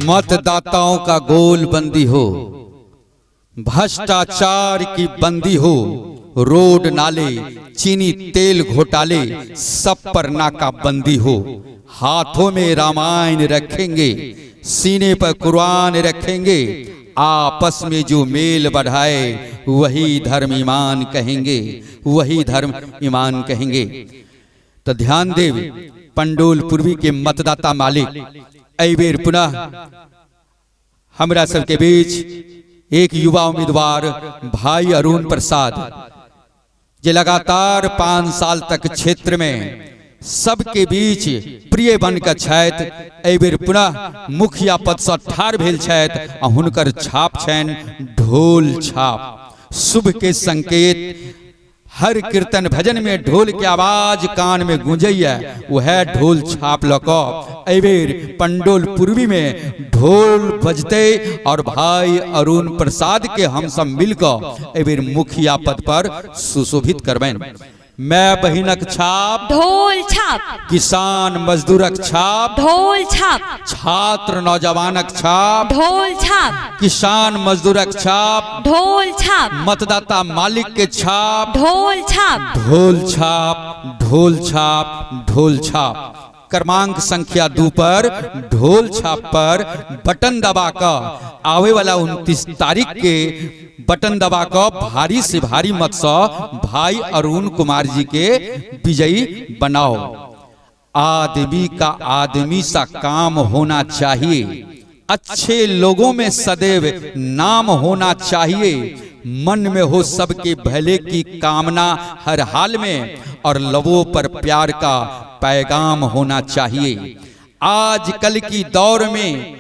मतदाताओं का गोल बंदी हो, भ्रष्टाचार की बंदी हो, रोड नाले चीनी तेल घोटाले सब पर नाकाबंदी हो। हाथों में रामायण रखेंगे, सीने पर कुरान रखेंगे, आपस में जो मेल बढ़ाए वही धर्म ईमान कहेंगे, वही धर्म ईमान कहेंगे। तो ध्यान देव पंडोल पूर्वी के मतदाता मालिक ऐबेर पुनः हमरा सबके बीच एक युवा उम्मीदवार भाई अरुण प्रसाद जो लगातार 5 साल तक क्षेत्र में सबके बीच प्रिय बनकर छथि, ऐबेर पुनः मुखिया पद से ठाढ़ भेल छथि आ हुनकर छाप छनि ढोल छाप। शुभ के संकेत हर कीर्तन भजन में ढोल के आवाज कान में गूंजैया, वह ढोल छाप लको ऐबेर पंडोल पूर्वी में ढोल बजते और भाई अरुण प्रसाद के हम सब मिलकर ऐबेर मुखिया पद पर सुशोभित करबैन। मैं बहिनक छाप ढोल छाप, किसान मजदूरक छाप ढोल छाप, छात्र नौजवानक छाप ढोल छाप, किसान मजदूरक छाप ढोल छाप, मतदाता मालिक के छाप ढोल छाप, ढोल छाप, ढोल छाप, ढोल छाप। क्रमांक संख्या 2 पर ढोल छाप पर बटन दबाकर आवे वाला 29 तारीख के बटन दबाकर भारी से भारी मत से भाई अरुण कुमार जी के विजयी बनाओ। आदमी का आदमी सा काम होना चाहिए, अच्छे लोगों में सदैव नाम होना चाहिए, मन में हो सबके भले की कामना हर हाल में, और लबों पर प्यार का पैगाम होना चाहिए। आजकल की दौर में,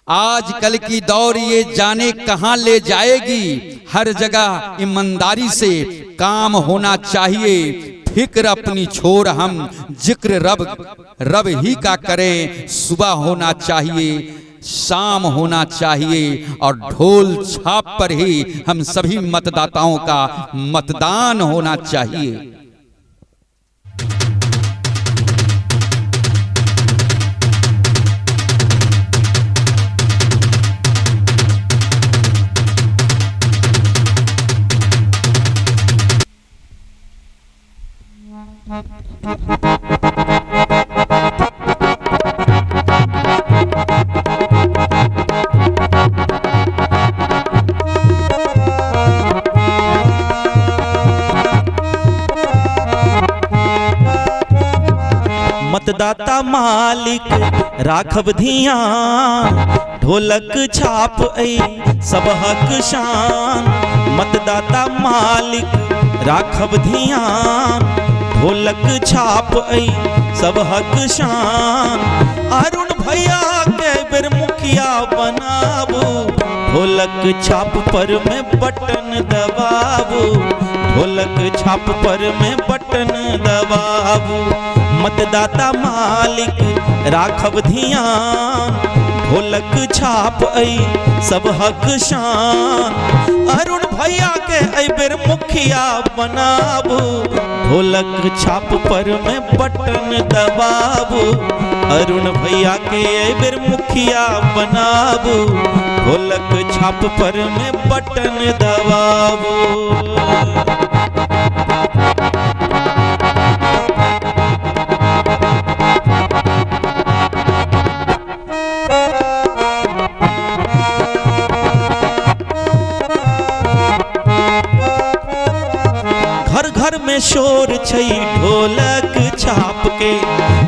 आजकल की दौर ये जाने कहां ले जाएगी, हर जगह ईमानदारी से काम होना चाहिए। फिक्र अपनी छोड़ हम जिक्र रब ही का करें, सुबह होना चाहिए, शाम होना चाहिए, और ढोल छाप पर ही हम सभी मतदाताओं का मतदान होना चाहिए। मतदाता मालिक राखब धियान, ढोलक छाप ऐ सब हक शान। मतदाता मालिक राखब धियान, ढोलक छाप ऐ सब हक शान। अरुण भैया के बेर मुखिया बनाबू, ढोलक छाप पर में बटन दबाबू, ढोलक छाप पर में बटन दबाबू। मतदाता मालिक राखब धियान, ढोलक छाप ऐ सब हक शान। अरुण भैया के ऐबेर मुखिया बनाबू, ढोलक छाप पर में बटन दबाबू। अरुण भैया के ऐबेर मुखिया बनाबू, ढोलक छाप पर में बटन दबाबू। घर में शोर छै ढोलक छाप के,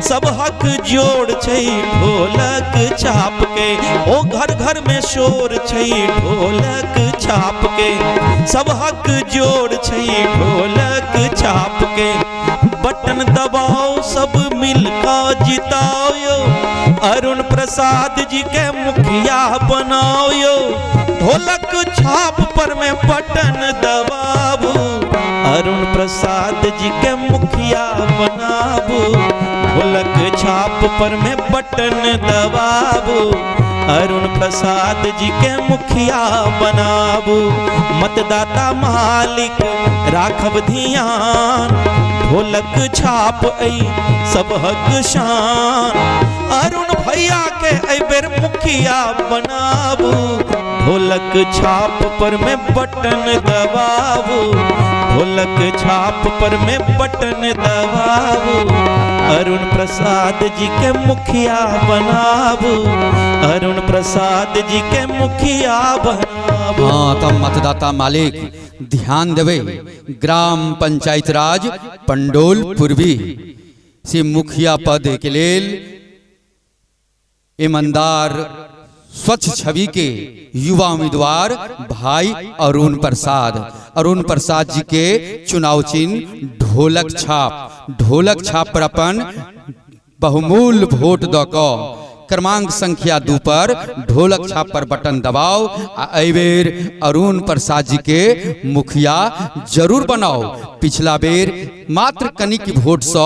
सब हक जोड़ छै ढोलक छाप के। ओ घर घर में शोर छै ढोलक छाप के, सब हक जोड़ छै ढोलक छाप के। बटन दबाओ सब मिलकर जिताओ यो, अरुण प्रसाद जी के मुखिया बनाओ यो। ढोलक छाप पर में बटन दबाबू, अरुण प्रसाद जी के मुखिया बनाबू। ढोलक छाप पर में बटन दबाबू, अरुण प्रसाद जी के मुखिया बनाबू। मतदाता मालिक राखब धियान, ढोलक छाप ऐ सब हक शान। अरुण भैया के ऐबेर मुखिया बनाबू, ढोलक छाप पर में बटन दबाबू, ढोलक छाप पर में बटन दबाबू, अरुण प्रसाद जी के मुखिया बनाबू, अरुण प्रसाद जी के मुखिया बनाबू। हाँ तब मतदाता मालिक ध्यान देवे, ग्राम पंचायत राज पंडोल पूर्वी से मुखिया पद के लेल ईमानदार स्वच्छ छवि के युवा उम्मीदवार भाई अरुण प्रसाद जी के चुनाव चिन्ह ढोलक छाप पर अपन बहुमूल्य वोट दऽ क्रमांक संख्या 2 पर ढोलक छाप पर बटन दबाओ आ एबेर अरुण प्रसाद जी के मुखिया जरूर बनाओ। पिछला बेर मात्र कनिक वोट से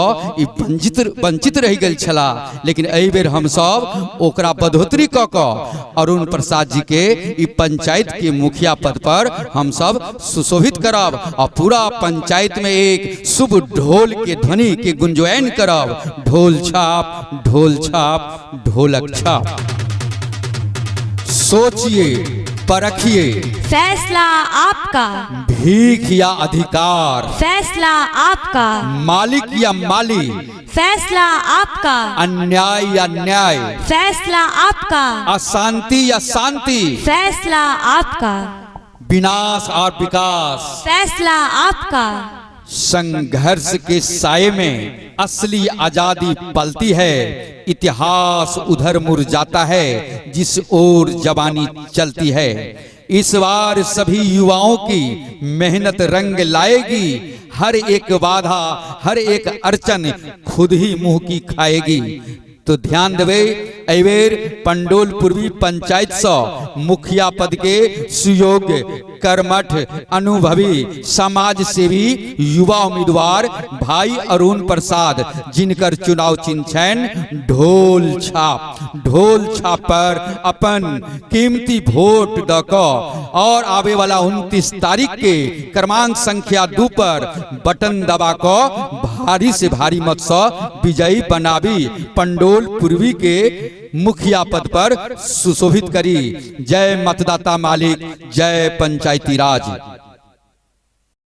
वंचित रह गेल छला, लेकिन एबेर हम सब ओकरा बढ़ोतरी क अरुण प्रसाद जी के ई पंचायत के मुखिया पद पर हम सब सुशोभित करब और पूरा पंचायत में एक शुभ ढोल के ध्वनि के गुंजयन करब। ढोल छाप ढोलक छाप। सोचिए परखिए, फैसला आपका, भीख या अधिकार, फैसला आपका, मालिक या माली, फैसला आपका, अन्याय या न्याय, फैसला आपका, अशांति या शांति, फैसला आपका, विनाश और विकास, फैसला आपका। संघर्ष के साये में असली आजादी पलती है, इतिहास उधर मुरझाता है जिस ओर जवानी चलती है। इस बार सभी युवाओं की मेहनत रंग लाएगी, हर एक बाधा हर एक अड़चन खुद ही मुंह की खाएगी। तो ध्यान देवे, एबेर पंडोल पूर्वी पंचायत से मुखिया पद के सुयोग्य कर्मठ अनुभवी समाज सेवी युवा उम्मीदवार भाई अरुण प्रसाद, जिनकर चुनाव चिन्ह छनि ढोल छाप पर अपन कीमती वोट दऽ और आवे वाला 29 तारीख के क्रमांक संख्या 2 पर बटन दबा भारी से भारी मत से विजयी बनाबी, पंडोल पूर्वी के मुखिया पद पर सुशोभित करी। जय मतदाता मालिक, जय पंचायती राज।